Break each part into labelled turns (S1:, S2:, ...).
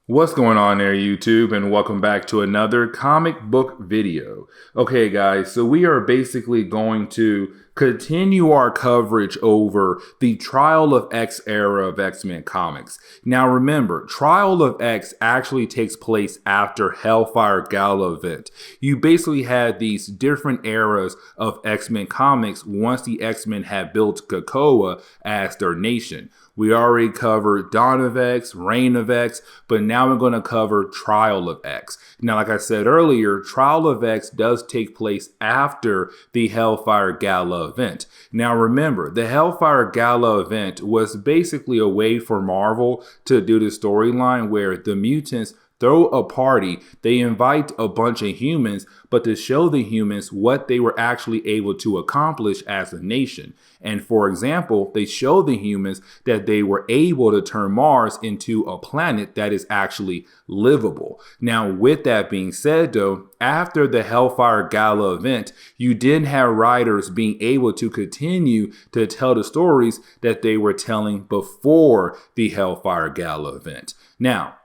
S1: What's going on there, YouTube, and welcome back to another comic book video. Okay, guys, so we are basically going to continue our coverage over the Trial of X era of X-Men comics. Now, remember, Trial of X actually takes place after Hellfire Gala event. You basically had these different eras of X-Men comics once the X-Men had built Krakoa as their nation. We already covered Dawn of X, Reign of X, but now we're going to cover Trial of X. Now, like I said earlier, Trial of X does take place after the Hellfire Gala event. Now, remember, the Hellfire Gala event was basically a way for Marvel to do the storyline where the mutants throw a party, they invite a bunch of humans, but to show the humans what they were actually able to accomplish as a nation. And for example, they show the humans that they were able to turn Mars into a planet that is actually livable. Now, with that being said, though, after the Hellfire Gala event, you didn't have writers being able to continue to tell the stories that they were telling before the Hellfire Gala event. Now,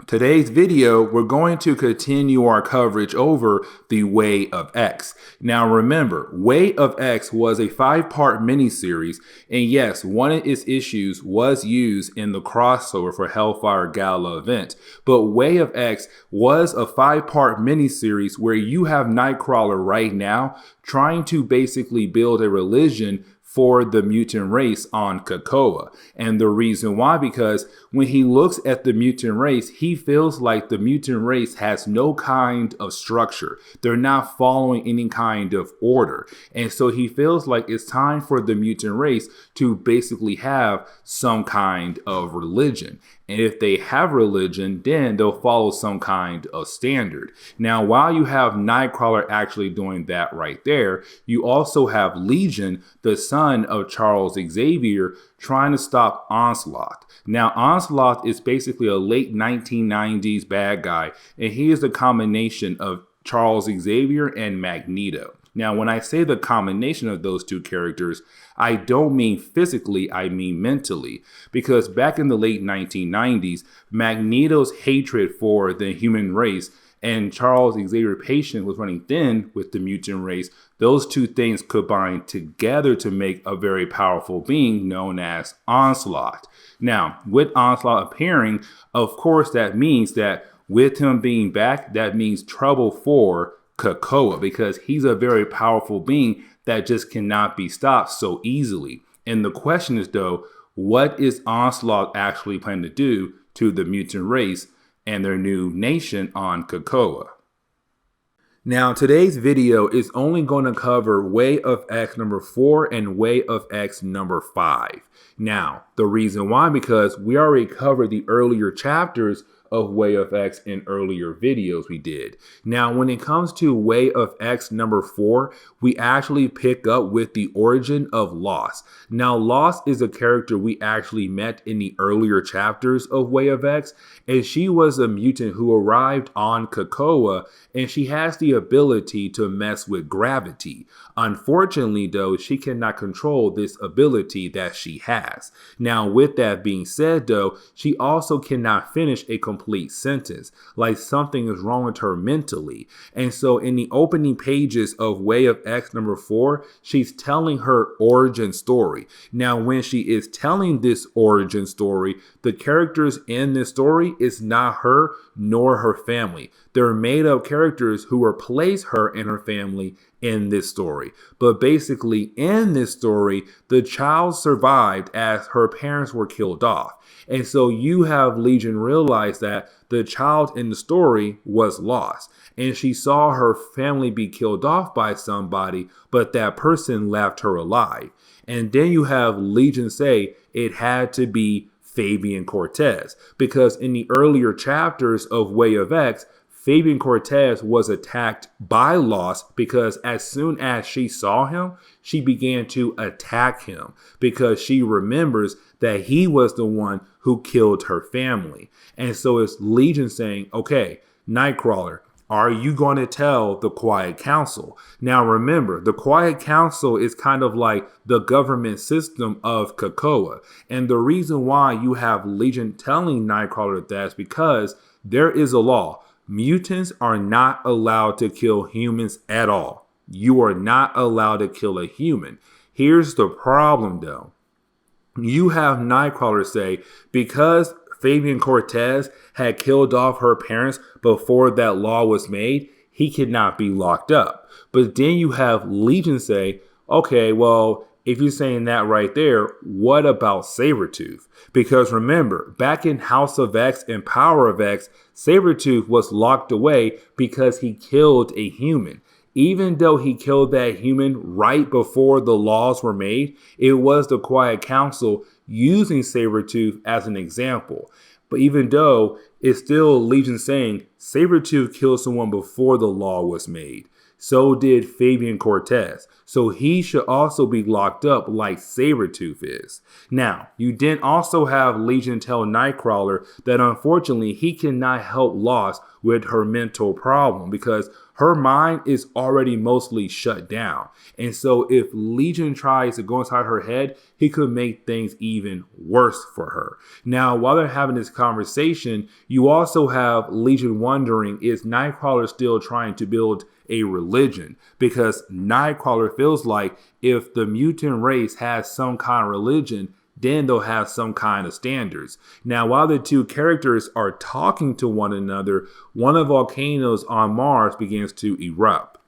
S1: today's video, we're going to continue our coverage over the Way of X. Now remember, Way of X was a 5-part miniseries, and yes, one of its issues was used in the crossover for Hellfire Gala event. But Way of X was a 5-part miniseries where you have Nightcrawler right now trying to basically build a religion for the mutant race on Krakoa. And the reason why, because when he looks at the mutant race, he feels like the mutant race has no kind of structure. They're not following any kind of order. And so he feels like it's time for the mutant race to basically have some kind of religion. And if they have religion, then they'll follow some kind of standard. Now, while you have Nightcrawler actually doing that right there, you also have Legion, the son of Charles Xavier, trying to stop Onslaught. Now, Onslaught is basically a late 1990s bad guy, and he is a combination of Charles Xavier and Magneto. Now, when I say the combination of those two characters, I don't mean physically, I mean mentally. Because back in the late 1990s, Magneto's hatred for the human race and Charles Xavier's patience was running thin with the mutant race. Those two things combined together to make a very powerful being known as Onslaught. Now, with Onslaught appearing, of course, that means that with him being back, that means trouble for Krakoa, because he's a very powerful being that just cannot be stopped so easily. And the question is, though, what is Onslaught actually planning to do to the mutant race and their new nation on Krakoa? Now, today's video is only going to cover Way of X number 4 and Way of X number 5. Now, the reason why, because we already covered the earlier chapters of Way of X in earlier videos we did. Now, when it comes to Way of X number 4, we actually pick up with the origin of Lost. Now, Lost is a character we actually met in the earlier chapters of Way of X, and she was a mutant who arrived on Krakoa, and she has the ability to mess with gravity. Unfortunately, though, she cannot control this ability that she has. Now, with that being said, though, she also cannot finish a complete sentence, like something is wrong with her mentally. And so in the opening pages of Way of X number 4, she's telling her origin story. Now, when she is telling this origin story, the characters in this story is not her nor her family. They're made up characters who replace her and her family in this story. But basically, in this story, the child survived as her parents were killed off. And so you have Legion realize that the child in the story was lost, and she saw her family be killed off by somebody, but that person left her alive. And then you have Legion say it had to be Fabian Cortez, because in the earlier chapters of Way of X, Fabian Cortez was attacked by Lost because as soon as she saw him, she began to attack him because she remembers that he was the one who killed her family. And so it's Legion saying, okay, Nightcrawler, Are you going to tell the Quiet Council? Now, remember, the Quiet Council is kind of like the government system of Krakoa. And the reason why you have Legion telling Nightcrawler that is because there is a law. Mutants are not allowed to kill humans at all. You are not allowed to kill a human. Here's the problem, though. You have Nightcrawler say, because Fabian Cortez had killed off her parents before that law was made, he cannot be locked up. But then you have Legion say, okay, well, if you're saying that right there, what about Sabretooth? Because remember, back in House of X and Power of X, Sabretooth was locked away because he killed a human. Even though he killed that human right before the laws were made, it was the Quiet Council using Sabretooth as an example. But even though it's still Legion saying Sabretooth killed someone before the law was made, so did Fabian Cortez. So he should also be locked up like Sabretooth is. Now, you then also have Legion tell Nightcrawler that unfortunately he cannot help Lost with her mental problem because her mind is already mostly shut down. And so if Legion tries to go inside her head, he could make things even worse for her. Now, while they're having this conversation, you also have Legion wondering, is Nightcrawler still trying to build a religion? Because Nightcrawler feels like if the mutant race has some kind of religion, then they'll have some kind of standards. Now, while the two characters are talking to one another, one of the volcanoes on Mars begins to erupt.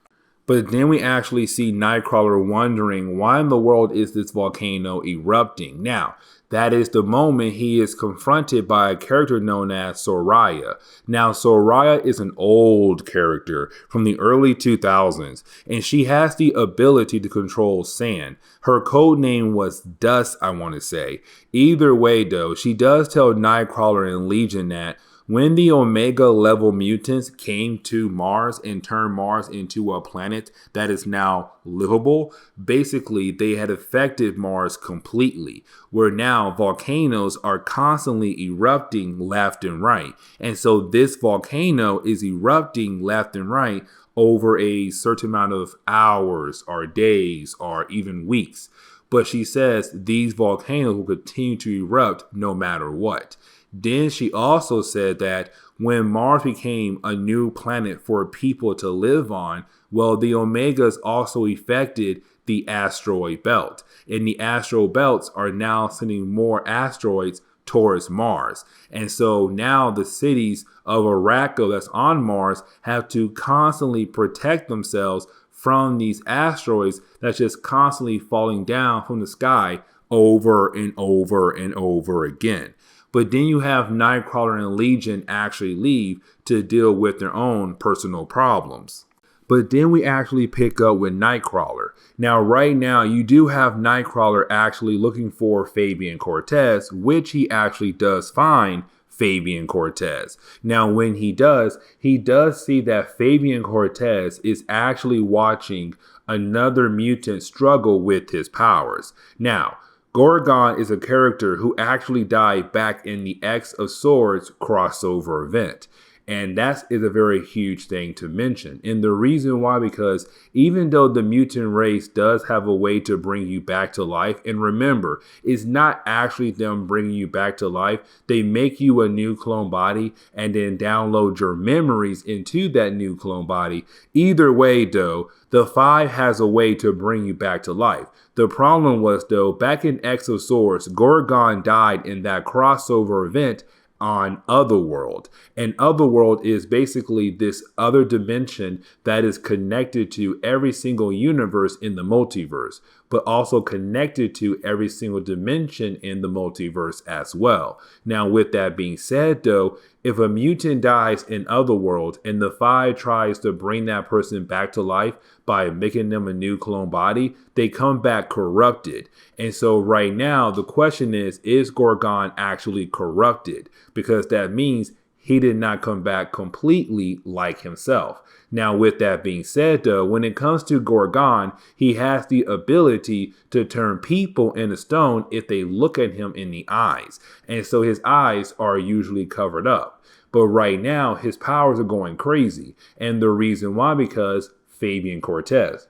S1: But then we actually see Nightcrawler wondering, why in the world is this volcano erupting? Now, that is the moment he is confronted by a character known as Soraya. Now, Soraya is an old character from the early 2000s, and she has the ability to control sand. Her code name was Dust, I want to say. Either way, though, she does tell Nightcrawler and Legion that when the Omega level mutants came to Mars and turned Mars into a planet that is now livable, basically they had affected Mars completely, where now volcanoes are constantly erupting left and right. And so this volcano is erupting left and right over a certain amount of hours or days or even weeks. But she says these volcanoes will continue to erupt no matter what. Then she also said that when Mars became a new planet for people to live on, well, the Omegas also affected the asteroid belt. And the asteroid belts are now sending more asteroids towards Mars. And so now the cities of Araco that's on Mars have to constantly protect themselves from these asteroids that's just constantly falling down from the sky over and over and over again. But then you have Nightcrawler and Legion actually leave to deal with their own personal problems. But then we actually pick up with Nightcrawler. Now, right now, you do have Nightcrawler actually looking for Fabian Cortez, which he actually does find Fabian Cortez. Now, when he does see that Fabian Cortez is actually watching another mutant struggle with his powers. Now, Gorgon is a character who actually died back in the X of Swords crossover event. And that is a very huge thing to mention. And the reason why, because even though the mutant race does have a way to bring you back to life, and remember, it's not actually them bringing you back to life. They make you a new clone body and then download your memories into that new clone body. Either way, though, the Five has a way to bring you back to life. The problem was, though, back in X of Swords, Gorgon died in that crossover event on Otherworld. And Otherworld is basically this other dimension that is connected to every single universe in the multiverse, but also connected to every single dimension in the multiverse as well. Now, with that being said, though, if a mutant dies in Otherworld and the Five tries to bring that person back to life by making them a new clone body, they come back corrupted. And so right now, the question is Gorgon actually corrupted? Because that means he did not come back completely like himself. Now, with that being said, though, when it comes to Gorgon, he has the ability to turn people into stone if they look at him in the eyes. And so his eyes are usually covered up. But right now, his powers are going crazy. And the reason why, because Fabian Cortez.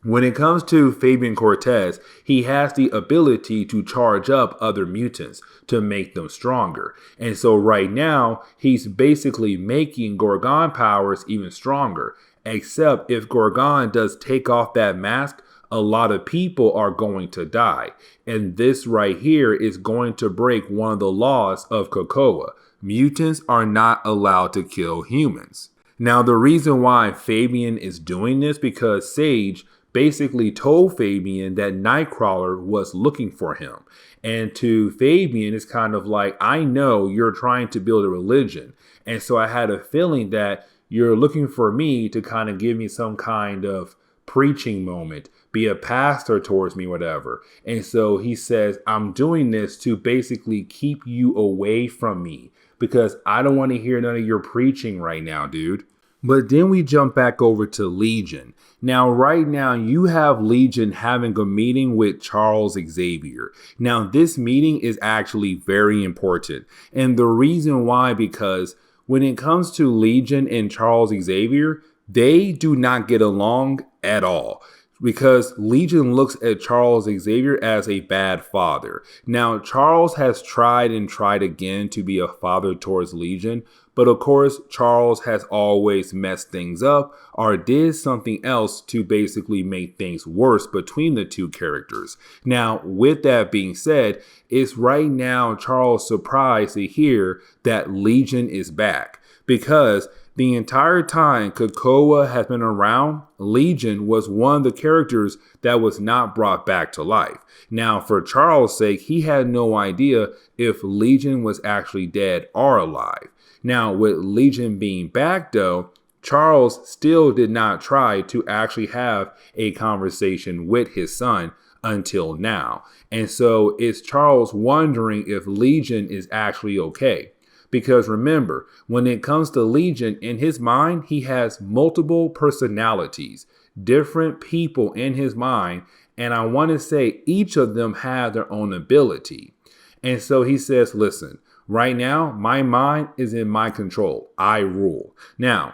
S1: When it comes to Fabian Cortez, he has the ability to charge up other mutants to make them stronger. And so right now, he's basically making Gorgon powers even stronger. Except if Gorgon does take off that mask, a lot of people are going to die. And this right here is going to break one of the laws of COPPA. Mutants are not allowed to kill humans. Now, the reason why Fabian is doing this because Sage basically told Fabian that Nightcrawler was looking for him. And to Fabian, it's kind of like, I know you're trying to build a religion. And so I had a feeling that you're looking for me to kind of give me some kind of preaching moment, be a pastor towards me, whatever. And so he says, I'm doing this to basically keep you away from me because I don't want to hear none of your preaching right now, dude. But then we jump back over to Legion. Now, right now, you have Legion having a meeting with Charles Xavier. Now, this meeting is actually very important. And the reason why, because when it comes to Legion and Charles Xavier, they do not get along at all. Because Legion looks at Charles Xavier as a bad father. Now, Charles has tried and tried again to be a father towards Legion, but of course, Charles has always messed things up or did something else to basically make things worse between the two characters. Now, with that being said, it's right now Charles' surprised to hear that Legion is back because the entire time Krakoa has been around, Legion was one of the characters that was not brought back to life. Now, for Charles' sake, he had no idea if Legion was actually dead or alive. Now, with Legion being back, though, Charles still did not try to actually have a conversation with his son until now. And so it's Charles wondering if Legion is actually okay. Because remember, when it comes to Legion, in his mind, he has multiple personalities, different people in his mind. And I want to say each of them have their own ability. And so he says, listen, right now, my mind is in my control. I rule. Now,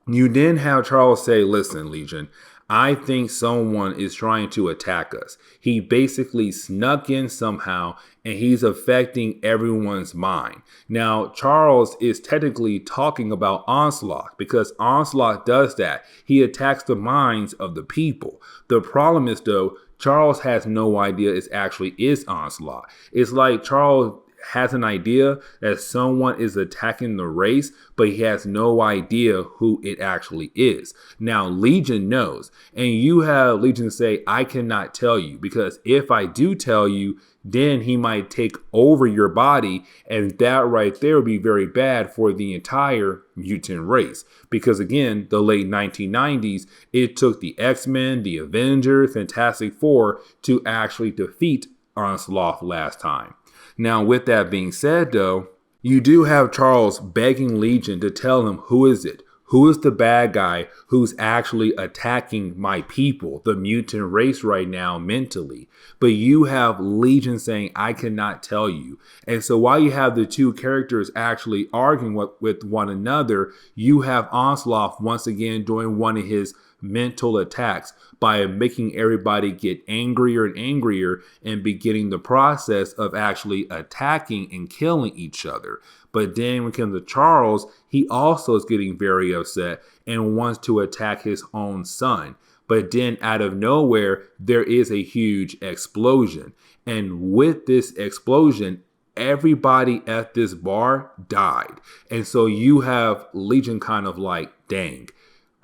S1: you then have Charles say, listen, Legion, I think someone is trying to attack us. He basically snuck in somehow and he's affecting everyone's mind. Now, Charles is technically talking about Onslaught because Onslaught does that. He attacks the minds of the people. The problem is, though, Charles has no idea it actually is Onslaught. It's like Charles has an idea that someone is attacking the race, but he has no idea who it actually is. Now, Legion knows, and you have Legion say, I cannot tell you, because if I do tell you, then he might take over your body, and that right there would be very bad for the entire mutant race. Because again, the late 1990s, it took the X-Men, the Avengers, Fantastic Four to actually defeat Onslaught last time. Now, with that being said, though, you do have Charles begging Legion to tell him who is it? Who is the bad guy who's actually attacking my people, the mutant race right now mentally? But you have Legion saying, I cannot tell you. And so while you have the two characters actually arguing with one another, you have Onslaught once again doing one of his mental attacks by making everybody get angrier and angrier and beginning the process of actually attacking and killing each other. But then when it comes to Charles, he also is getting very upset and wants to attack his own son. But then out of nowhere, there is a huge explosion. And with this explosion, everybody at this bar died. And so you have Legion kind of like, dang,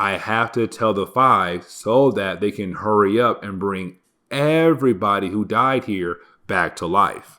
S1: I have to tell the five so that they can hurry up and bring everybody who died here back to life.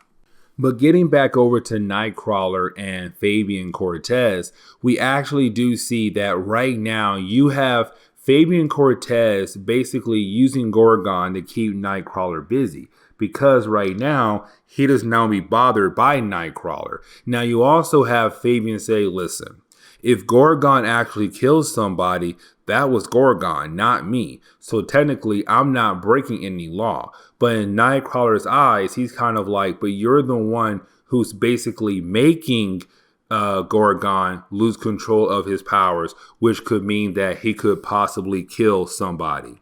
S1: But getting back over to Nightcrawler and Fabian Cortez, we actually do see that right now you have Fabian Cortez basically using Gorgon to keep Nightcrawler busy. because right now he does now be bothered by Nightcrawler. Now you also have Fabian say, listen, if Gorgon actually kills somebody, that was Gorgon, not me. So technically, I'm not breaking any law. But in Nightcrawler's eyes, he's kind of like, but you're the one who's basically making Gorgon lose control of his powers, which could mean that he could possibly kill somebody.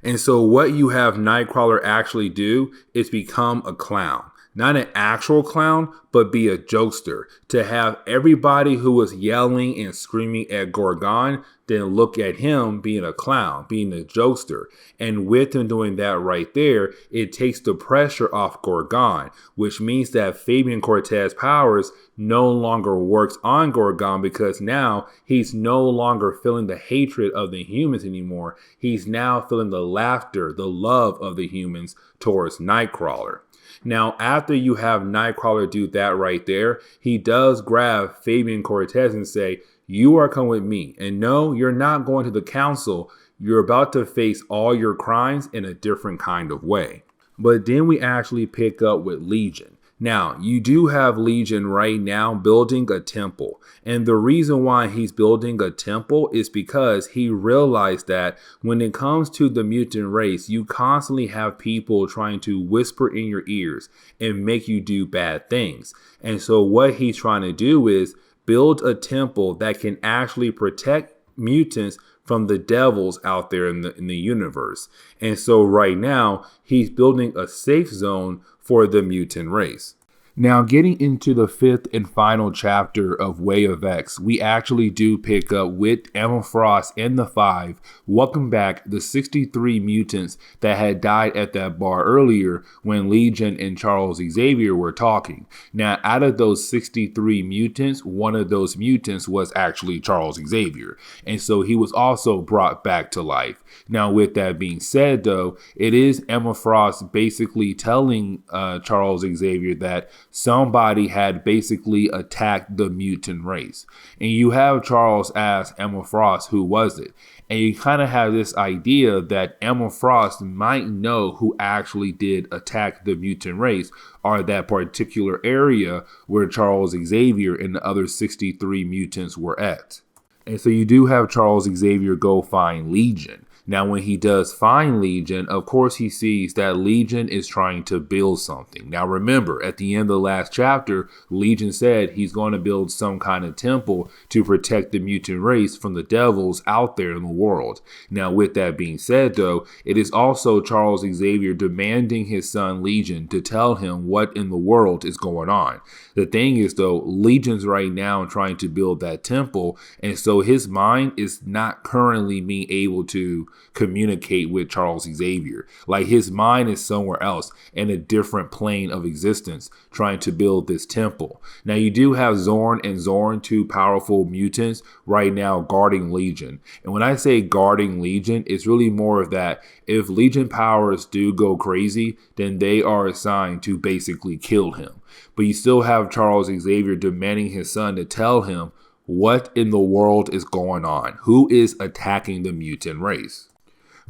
S1: And so what you have Nightcrawler actually do is become a clown. Not an actual clown, but be a jokester. To have everybody who was yelling and screaming at Gorgon then look at him being a clown, being a jokester. And with him doing that right there, it takes the pressure off Gorgon, which means that Fabian Cortez's powers no longer works on Gorgon because now he's no longer feeling the hatred of the humans anymore. He's now feeling the laughter, the love of the humans towards Nightcrawler. Now, after you have Nightcrawler do that right there, he does grab Fabian Cortez and say, you are coming with me. And no, you're not going to the council. You're about to face all your crimes in a different kind of way. But then we actually pick up with Legion. Now, you do have Legion right now building a temple. And the reason why he's building a temple is because he realized that when it comes to the mutant race, you constantly have people trying to whisper in your ears and make you do bad things. And so what he's trying to do is build a temple that can actually protect mutants from the devils out there in the universe. And so right now, he's building a safe zone for the mutant race. Now, getting into the fifth and final chapter of Way of X, we actually do pick up with Emma Frost and the Five welcome back the 63 mutants that had died at that bar earlier when Legion and Charles Xavier were talking. Now, out of those 63 mutants, one of those mutants was actually Charles Xavier. And so he was also brought back to life. Now, with that being said, though, it is Emma Frost basically telling Charles Xavier that somebody had basically attacked the mutant race. And you have Charles ask Emma Frost, who was it? And you kind of have this idea that Emma Frost might know who actually did attack the mutant race, or that particular area where Charles Xavier and the other 63 mutants were at. And so you do have Charles Xavier go find Legion. Now, when he does find Legion, of course, he sees that Legion is trying to build something. Now, remember, at the end of the last chapter, Legion said he's going to build some kind of temple to protect the mutant race from the devils out there in the world. Now, with that being said, though, it is also Charles Xavier demanding his son Legion to tell him what in the world is going on. The thing is, though, Legion's right now trying to build that temple, and so his mind is not currently being able to communicate with Charles Xavier. Like, his mind is somewhere else in a different plane of existence trying to build this temple. Now, you do have Zorn and Zorn, two powerful mutants right now guarding Legion. And when I say guarding Legion, it's really more of that if Legion powers do go crazy, then they are assigned to basically kill him. But you still have Charles Xavier demanding his son to tell him what in the world is going on, who is attacking the mutant race.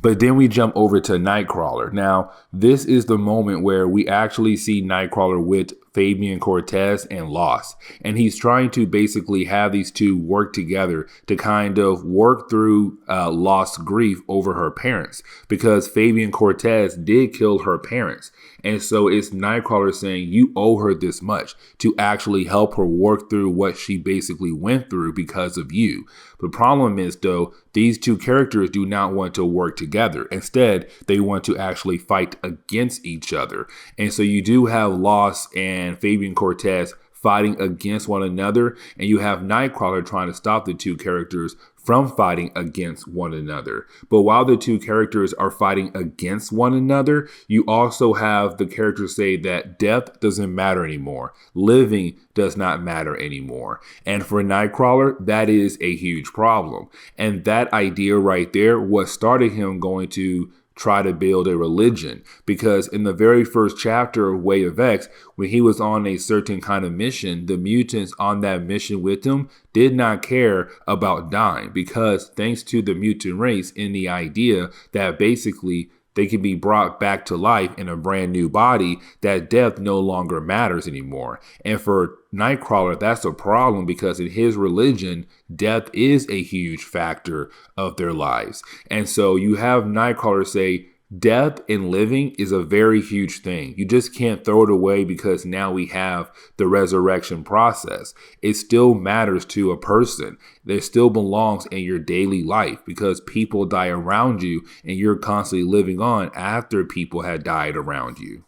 S1: But then we jump over to Nightcrawler. Now, this is the moment where we actually see Nightcrawler with Fabian Cortez and Lost. And he's trying to basically have these two work together to kind of work through Lost's grief over her parents, because Fabian Cortez did kill her parents. And so it's Nightcrawler saying, you owe her this much to actually help her work through what she basically went through because of you. The problem is, though, these two characters do not want to work together. Instead, they want to actually fight against each other. And so you do have Lost and Fabian Cortez fighting against one another, and you have Nightcrawler trying to stop the two characters from fighting against one another. But while the two characters are fighting against one another, you also have the characters say that death doesn't matter anymore. Living does not matter anymore. And for Nightcrawler, that is a huge problem. And that idea right there was started him going to try to build a religion, because in the very first chapter of Way of X, when he was on a certain kind of mission, the mutants on that mission with him did not care about dying, because thanks to the mutant race and the idea that basically they can be brought back to life in a brand new body, that death no longer matters anymore. And for Nightcrawler, that's a problem because in his religion, death is a huge factor of their lives. And so you have Nightcrawler say, death and living is a very huge thing. You just can't throw it away because now we have the resurrection process. It still matters to a person. It still belongs in your daily life because people die around you and you're constantly living on after people had died around you.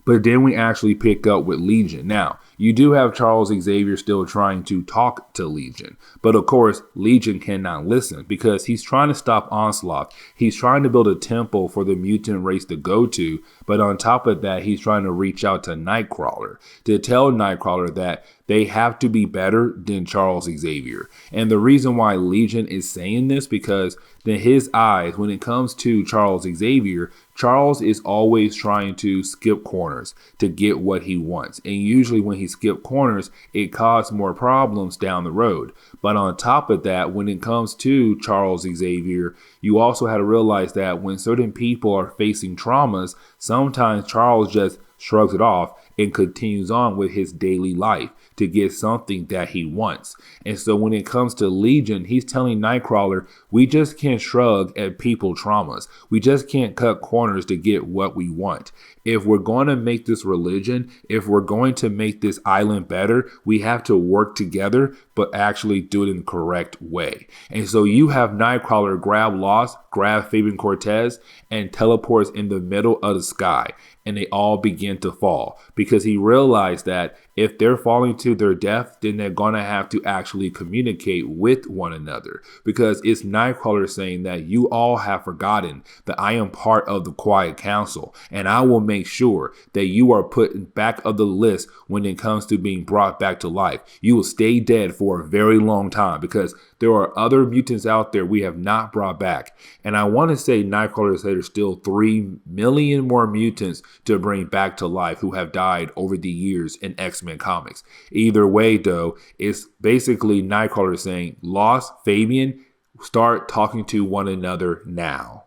S1: But then we actually pick up with Legion. Now, you do have Charles Xavier still trying to talk to Legion. But of course, Legion cannot listen because he's trying to stop Onslaught. He's trying to build a temple for the mutant race to go to. But on top of that, he's trying to reach out to Nightcrawler to tell Nightcrawler that they have to be better than Charles Xavier. And the reason why Legion is saying this because in his eyes, when it comes to Charles Xavier, Charles is always trying to skip corners to get what he wants. And usually when he skips corners, it causes more problems down the road. But on top of that, when it comes to Charles Xavier, you also have to realize that when certain people are facing traumas, sometimes Charles just shrugs it off and continues on with his daily life to get something that he wants. And so when it comes to Legion, he's telling Nightcrawler, we just can't shrug at people's traumas. We just can't cut corners to get what we want. If we're going to make this religion, if we're going to make this island better, we have to work together, but actually do it in the correct way. And so you have Nightcrawler grab Lost, grab Fabian Cortez, and teleports in the middle of the sky. And they all begin to fall because he realized that if they're falling to their death, then they're going to have to actually communicate with one another because it's Nightcrawler saying that you all have forgotten that I am part of the Quiet Council and I will make sure that you are put back of the list when it comes to being brought back to life. You will stay dead for a very long time because there are other mutants out there we have not brought back. And I want to say Nightcrawler said there's still 3 million more mutants to bring back to life who have died over the years in X-Men comics. Either way, though, it's basically Nightcrawler saying, Lost, Fabian, start talking to one another now.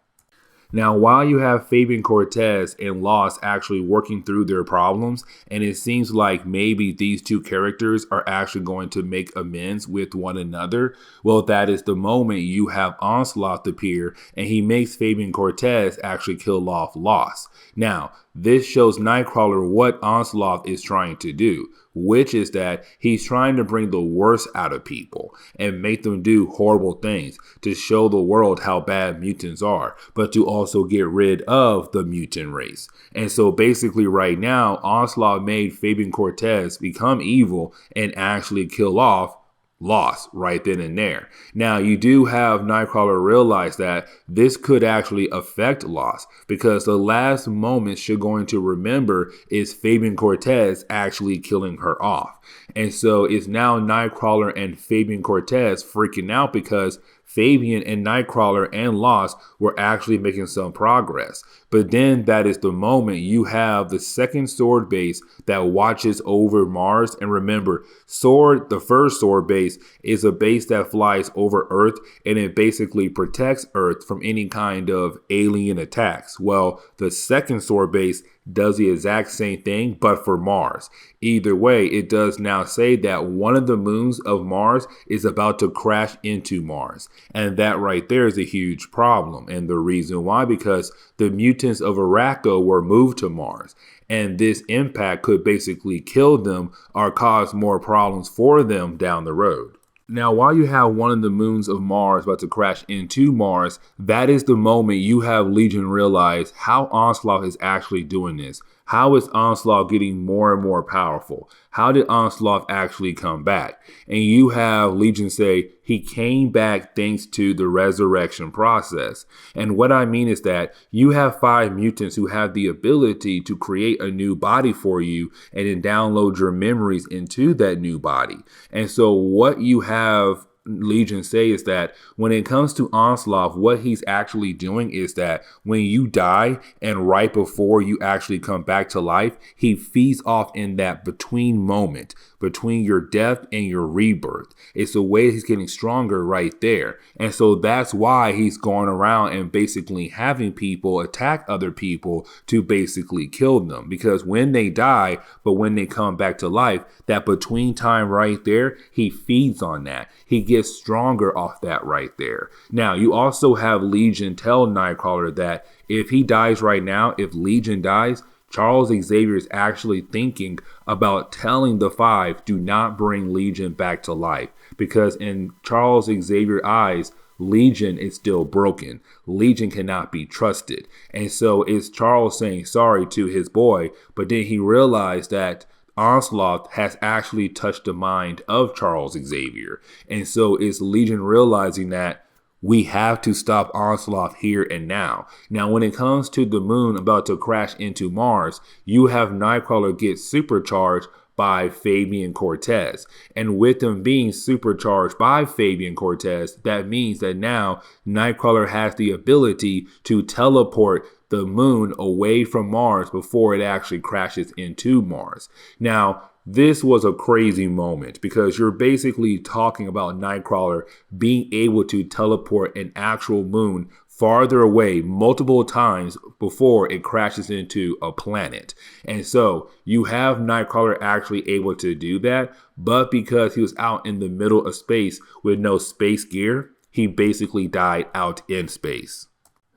S1: Now, while you have Fabian Cortez and Lost actually working through their problems, and it seems like maybe these two characters are actually going to make amends with one another, well, that is the moment you have Onslaught appear, and he makes Fabian Cortez actually kill off Lost. Now, this shows Nightcrawler what Onslaught is trying to do, which is that he's trying to bring the worst out of people and make them do horrible things to show the world how bad mutants are, but to also get rid of the mutant race. And so basically right now, Onslaught made Fabian Cortez become evil and actually kill off Lost right then and there. Now, you do have Nightcrawler realize that this could actually affect Lost because the last moment she's going to remember is Fabian Cortez actually killing her off. And so it's now Nightcrawler and Fabian Cortez freaking out because Fabian and Nightcrawler and Lost were actually making some progress. But then that is the moment you have the second sword base that watches over Mars. And remember, the first sword base is a base that flies over Earth and it basically protects Earth from any kind of alien attacks. Well, the second sword base does the exact same thing, but for Mars. Either way, it does now say that one of the moons of Mars is about to crash into Mars. And that right there is a huge problem. And the reason why, because the mutants of Araco were moved to Mars. And this impact could basically kill them or cause more problems for them down the road. Now, while you have one of the moons of Mars about to crash into Mars, that is the moment you have Legion realize how Onslaught is actually doing this. How is Onslaught getting more and more powerful? How did Onslaught actually come back? And you have Legion say he came back thanks to the resurrection process. And what I mean is that you have 5 mutants who have the ability to create a new body for you and then download your memories into that new body. And so what you have Legion say is that when it comes to Onslaught, what he's actually doing is that when you die and right before you actually come back to life, he feeds off in that between moment between your death and your rebirth. It's the way he's getting stronger right there. And so that's why he's going around and basically having people attack other people to basically kill them. Because when they die, but when they come back to life, that between time right there, he feeds on that. He gets stronger off that right there. Now, you also have Legion tell Nightcrawler that if he dies right now, if Legion dies, Charles Xavier is actually thinking about telling the Five, do not bring Legion back to life. Because in Charles Xavier's eyes, Legion is still broken. Legion cannot be trusted. And so it's Charles saying sorry to his boy, but then he realized that Onslaught has actually touched the mind of Charles Xavier. And so it's Legion realizing that we have to stop Onslaught here and now. Now, when it comes to the moon about to crash into Mars, you have Nightcrawler get supercharged by Fabian Cortez. And with him being supercharged by Fabian Cortez, that means that now Nightcrawler has the ability to teleport the moon away from Mars before it actually crashes into Mars. Now, this was a crazy moment because you're basically talking about Nightcrawler being able to teleport an actual moon farther away multiple times before it crashes into a planet. And so you have Nightcrawler actually able to do that, but because he was out in the middle of space with no space gear, he basically died out in space.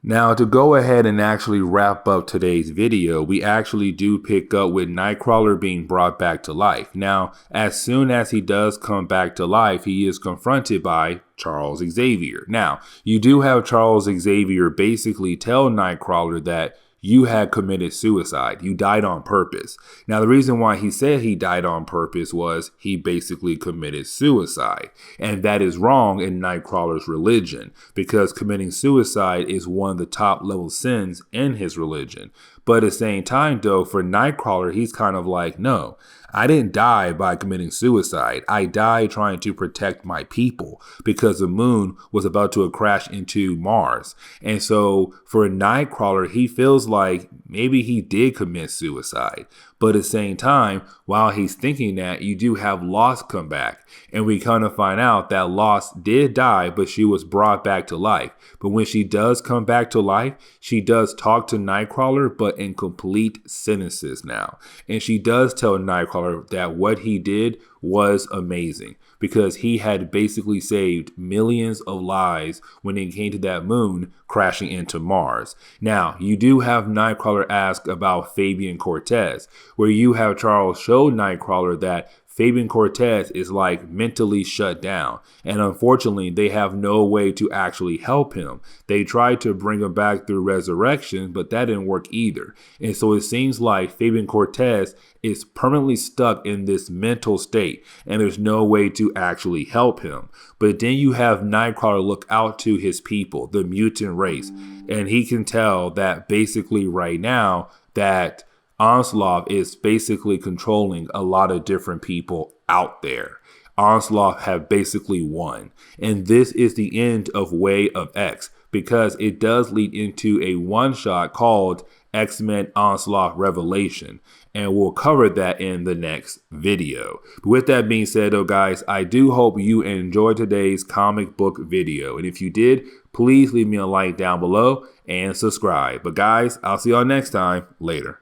S1: Now, to go ahead and actually wrap up today's video, we actually do pick up with Nightcrawler being brought back to life. Now, as soon as he does come back to life, he is confronted by Charles Xavier. Now, you do have Charles Xavier basically tell Nightcrawler that you had committed suicide. You died on purpose. Now, the reason why he said he died on purpose was he basically committed suicide. And that is wrong in Nightcrawler's religion because committing suicide is one of the top level sins in his religion. But at the same time, though, for Nightcrawler, he's kind of like, no, I didn't die by committing suicide. I died trying to protect my people because the moon was about to crash into Mars. And so for Nightcrawler, he feels like maybe he did commit suicide. But at the same time, while he's thinking that, you do have Lost come back. And we kind of find out that Lost did die, but she was brought back to life. But when she does come back to life, she does talk to Nightcrawler, but in complete sentences now. And she does tell Nightcrawler that what he did was amazing because he had basically saved millions of lives when it came to that moon crashing into Mars. Now, you do have Nightcrawler ask about Fabian Cortez, where you have Charles show Nightcrawler that Fabian Cortez is like mentally shut down. And unfortunately, they have no way to actually help him. They tried to bring him back through resurrection, but that didn't work either. And so it seems like Fabian Cortez is permanently stuck in this mental state and there's no way to actually help him. But then you have Nightcrawler look out to his people, the mutant race, and he can tell that basically right now that Onslaught is basically controlling a lot of different people out there. Onslaught have basically won. And this is the end of Way of X because it does lead into a one-shot called X-Men Onslaught Revelation. And we'll cover that in the next video. But with that being said, though, guys, I do hope you enjoyed today's comic book video. And if you did, please leave me a like down below and subscribe. But guys, I'll see y'all next time. Later.